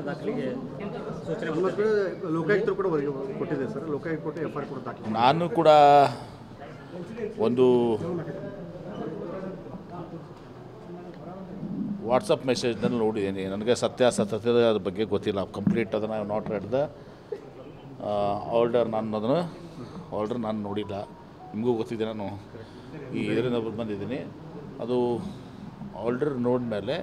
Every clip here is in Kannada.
ದಾಖಲೆಗೆ ಸೂಚನೆ ಲೋಕಾಯುಕ್ತರು ಕೂಡ ಕೊಟ್ಟಿದೆ ಸರ್. ಲೋಕಾಯುಕ್ತ ಕೊಟ್ಟು ಎಫ್ಐಆರ್ ಕೂಡ ದಾಖಲೆ. ನಾನು ಕೂಡ ಒಂದು ವಾಟ್ಸಪ್ ಮೆಸೇಜ್ನಲ್ಲಿ ನೋಡಿದ್ದೀನಿ. ನನಗೆ ಸತ್ಯಾಸತ್ಯತೆ ಬಗ್ಗೆ ಗೊತ್ತಿಲ್ಲ, ಕಂಪ್ಲೀಟ್ ಅದನ್ನು I not red the order. Order ನಾನು ನೋಡಿಲ್ಲ. ನಿಮಗೂ ಗೊತ್ತಿದೆ, ನಾನು ಈ ಇದರಿಂದ ಬಂದಿದ್ದೀನಿ. ಅದು ಆರ್ಡರ್ ನೋಡಿದ್ಮೇಲೆ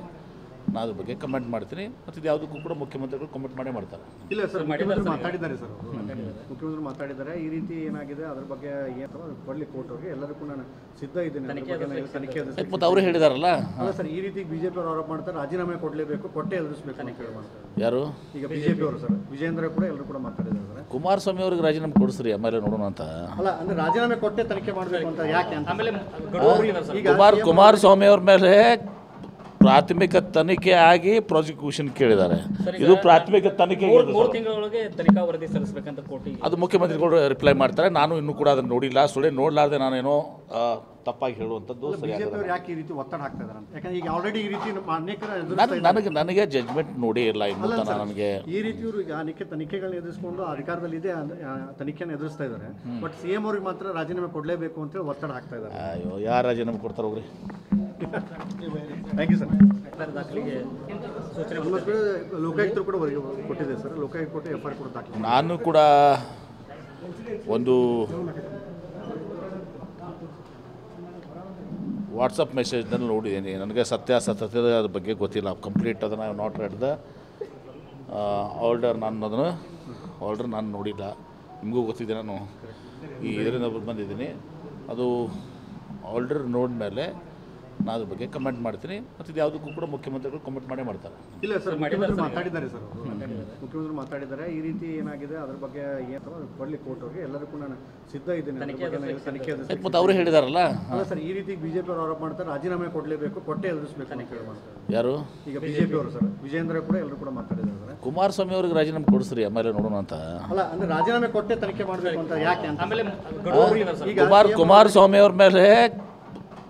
ನಾನು ಅದ್ರ ಬಗ್ಗೆ ಕಮೆಂಟ್ ಮಾಡ್ತೀನಿ. ಮತ್ತು ಇದು ಯಾವುದಕ್ಕೂ ಕೂಡ ಮುಖ್ಯಮಂತ್ರಿಗಳು ಕಮೆಂಟ್ ಮಾಡ್ತಾರೆ. ಇಲ್ಲ ಸರ್, ಮುಖ್ಯಮಂತ್ರಿ ಮಾತಾಡಿದ್ದಾರೆ ಸರ್. ಮುಖ್ಯಮಂತ್ರಿ ಮಾತಾಡಿದ್ದಾರೆ. ಈ ರೀತಿ ಏನಾಗಿದೆ ಅದ್ರ ಬಗ್ಗೆ ಕೊಡಲಿ ಕೋರ್ಟ್ ಅವ್ರಿಗೆ, ಎಲ್ಲರಿಗೂ ನಾನು ಸಿದ್ಧ ಇದ್ದೀನಿ. ತನಿಖೆ ಮತ್ತು ಅವರು ಹೇಳಿದಾರಲ್ಲ. ಅಲ್ಲ ಸರ್, ಈ ರೀತಿ ಬಿಜೆಪಿ ಅವರು ಆರೋಪ ಮಾಡ್ತಾರೆ, ರಾಜೀನಾಮೆ ಕೊಡಲೇಬೇಕು, ಕೊಟ್ಟೆ ಎದುರಿಸಬೇಕು ಅಂತ ಹೇಳಿ ಮಾಡ್ತಾರೆ. ಯಾರು? ಈಗ ಬಿಜೆಪಿ ಅವರು ಸರ್, ವಿಜೇಂದ್ರ ಕೂಡ ಎಲ್ಲರೂ ಕೂಡ ಮಾತಾಡಿದ್ದಾರೆ ಸರ್. ಕುಮಾರಸ್ವಾಮಿ ಅವ್ರಿಗೆ ರಾಜೀನಾಮೆ ಕೊಡಿಸ್ರಿ, ಆಮೇಲೆ ನೋಡೋಣ ಅಂತ. ಅಲ್ಲ ಅಂದ್ರೆ ರಾಜೀನಾಮೆ ಕೊಟ್ಟೆ ತನಿಖೆ ಮಾಡಬೇಕು ಅಂತ ಯಾಕೆ ಅಂತ. ಆಮೇಲೆ ಕುಮಾರಸ್ವಾಮಿ ಅವ್ರ ಮೇಲೆ ಪ್ರಾಥಮಿಕ ತನಿಖೆ ಆಗಿ ಪ್ರಾಸಿಕ್ಯೂಷನ್ ಕೇಳಿದ್ದಾರೆ. ಇದು ಪ್ರಾಥಮಿಕ ತನಿಖೆ. 3 ತಿಂಗಳೊಳಗೆ ತನಿಖಾ ವರದಿ ಸಲ್ಲಿಸಬೇಕಂತ ಕೋರ್ಟಿಗೆ ಅದು ಮುಖ್ಯಮಂತ್ರಿಗಳು ರಿಪ್ಲೈ ಮಾಡ್ತಾರೆ. ನಾನು ಇನ್ನೂ ಕೂಡ ಅದನ್ನು ನೋಡಿಲ್ಲ. ನೋಡಲಾರ್ದೆ ನಾನೇನೋ ತಪ್ಪಾಗಿ ಹೇಳುವಂಥದ್ದು ಬಿಜೆಪಿ ಯಾಕೆ ಈ ರೀತಿ ಒತ್ತಡ ಹಾಕ್ತಾ ಇದ್ದಾರೆ ಅಂತ. ಯಾಕಂದ್ರೆ ಈಗ ಆಲ್ರೆಡಿ ಈ ರೀತಿ ನನಗೆ ಜಜ್ಮೆಂಟ್ ನೋಡಿ ಇಲ್ಲ ಇನ್ನು ತನಕ. ನನಗೆ ಈ ರೀತಿ ಇವರು ಈಗ ತನಿಖೆಗಳನ್ನ ಎದುರಿಸಿಕೊಂಡು ಅಧಿಕಾರದಲ್ಲಿದೆ, ತನಿಖೆಯನ್ನು ಎದುರಿಸ್ತಾ ಇದ್ದಾರೆ. ಬಟ್ ಸಿಎಂ ಅವ್ರಿಗೆ ಮಾತ್ರ ರಾಜೀನಾಮೆ ಕೊಡಲೇಬೇಕು ಅಂತ ಹೇಳಿ ಒತ್ತಡ ಹಾಕ್ತಾ ಇದ್ದಾರೆ. ಅಯ್ಯೋ, ಯಾರು ರಾಜೀನಾಮೆ ಕೊಡ್ತಾರೆ ಹೋಗ್ರಿ. Thank you sir. ದಾಖಲೆಗೆ ಸೂಚನೆ ಲೋಕಾಯುಕ್ತರು ಕೂಡ ಕೊಟ್ಟಿದೆ ಸರ್. ಲೋಕಾಯುಕ್ತ ಕೊಟ್ಟು ಎಫ್ಐಆರ್ ಕೂಡ ದಾಖಲೆ. ನಾನು ಕೂಡ ಒಂದು ವಾಟ್ಸಪ್ ಮೆಸೇಜ್ನಲ್ಲಿ ನೋಡಿದ್ದೀನಿ. ನನಗೆ ಸತ್ಯಾಸತ್ಯತೆ ಬಗ್ಗೆ ಗೊತ್ತಿಲ್ಲ, ಕಂಪ್ಲೀಟ್ ಅದನ್ನು I not red the order ನಾನು ನೋಡಿಲ್ಲ. ನಿಮಗೂ ಗೊತ್ತಿದೆ, ನಾನು ಈ ಇದರಿಂದ ಬಂದಿದ್ದೀನಿ. ಅದು ಆರ್ಡರ್ ನೋಡಿದ್ಮೇಲೆ ನಾನು ಅದ್ರ ಬಗ್ಗೆ ಕಮೆಂಟ್ ಮಾಡ್ತೀನಿ. ಮತ್ತು ಇದು ಯಾವುದಕ್ಕೂ ಕೂಡ ಮುಖ್ಯಮಂತ್ರಿಗಳು ಕಮೆಂಟ್ ಮಾಡ್ತಾರೆ. ಇಲ್ಲ ಸರ್, ಮುಖ್ಯಮಂತ್ರಿ ಮಾತಾಡಿದ್ದಾರೆ ಸರ್. ಮುಖ್ಯಮಂತ್ರಿ ಮಾತಾಡಿದ್ದಾರೆ. ಈ ರೀತಿ ಏನಾಗಿದೆ ಅದ್ರ ಬಗ್ಗೆ ಕೊಡಲಿ ಕೋರ್ಟ್ ಅವ್ರಿಗೆ, ಎಲ್ಲರಿಗೂ ನಾನು ಸಿದ್ಧ ಇದ್ದೀನಿ. ತನಿಖೆ ಮತ್ತು ಅವರು ಹೇಳಿದಾರಲ್ಲ. ಅಲ್ಲ ಸರ್, ಈ ರೀತಿ ಬಿಜೆಪಿ ಅವರು ಆರೋಪ ಮಾಡ್ತಾರೆ, ರಾಜೀನಾಮೆ ಕೊಡಲೇಬೇಕು, ಕೊಟ್ಟೆ ಎದುರಿಸಬೇಕು ಅಂತ ಹೇಳಿ ಮಾಡ್ತಾರೆ. ಯಾರು? ಈಗ ಬಿಜೆಪಿ ಅವರು ಸರ್, ವಿಜೇಂದ್ರ ಕೂಡ ಎಲ್ಲರೂ ಕೂಡ ಮಾತಾಡಿದ್ದಾರೆ ಸರ್. ಕುಮಾರಸ್ವಾಮಿ ಅವ್ರಿಗೆ ರಾಜೀನಾಮೆ ಕೊಡಿಸ್ರಿ, ಆಮೇಲೆ ನೋಡೋಣ ಅಂತ. ಅಲ್ಲ ಅಂದ್ರೆ ರಾಜೀನಾಮೆ ಕೊಟ್ಟೆ ತನಿಖೆ ಮಾಡಬೇಕು ಅಂತ ಯಾಕೆ ಅಂತ. ಆಮೇಲೆ ಕುಮಾರಸ್ವಾಮಿ ಅವ್ರ ಮೇಲೆ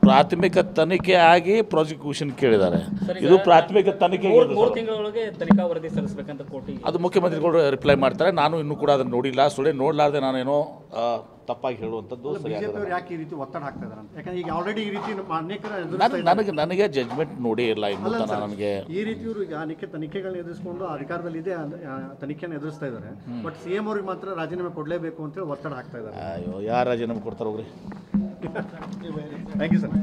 ಪ್ರಾಥಮಿಕ ತನಿಖೆ ಆಗಿ ಪ್ರಾಸಿಕ್ಯೂಷನ್ ಕೇಳಿದ್ದಾರೆ. ಇದು ಪ್ರಾಥಮಿಕ ತನಿಖೆ. 3 ತಿಂಗಳೊಳಗೆ ತನಿಖಾ ವರದಿ ಸಲ್ಲಿಸಬೇಕಂತ ಕೋರ್ಟಿಗೆ ಅದು ಮುಖ್ಯಮಂತ್ರಿಗಳು ರಿಪ್ಲೈ ಮಾಡ್ತಾರೆ. ನಾನು ಇನ್ನೂ ಕೂಡ ಅದನ್ನು ನೋಡಿಲ್ಲ. ನೋಡಲಾರ್ದೆ ನಾನೇನೋ ತಪ್ಪಾಗಿ ಹೇಳುವಂಥದ್ದು ಬಿಜೆಪಿ ಯಾಕೆ ಈ ರೀತಿ ಒತ್ತಡ ಹಾಕ್ತಾ ಇದ್ದಾರೆ ಅಂತ. ಯಾಕಂದ್ರೆ ಈಗ ಆಲ್ರೆಡಿ ಈ ರೀತಿ ನನಗೆ ಜಜ್ಮೆಂಟ್ ನೋಡಿ ಇಲ್ಲ ಇನ್ನು ತನಕ. ನನಗೆ ಈ ರೀತಿ ಇವರು ಈಗ ತನಿಖೆಗಳನ್ನ ಎದುರಿಸಿಕೊಂಡು ಅಧಿಕಾರದಲ್ಲಿದೆ, ತನಿಖೆಯನ್ನು ಎದುರಿಸ್ತಾ ಇದ್ದಾರೆ. ಬಟ್ ಸಿಎಂ ಅವ್ರಿಗೆ ಮಾತ್ರ ರಾಜೀನಾಮೆ ಕೊಡಲೇಬೇಕು ಅಂತ ಹೇಳಿ ಒತ್ತಡ ಹಾಕ್ತಾ ಇದ್ದಾರೆ. ಅಯ್ಯೋ, ಯಾರು ರಾಜೀನಾಮೆ ಕೊಡ್ತಾರೆ ಹೋಗ್ರಿ. Thank you sir.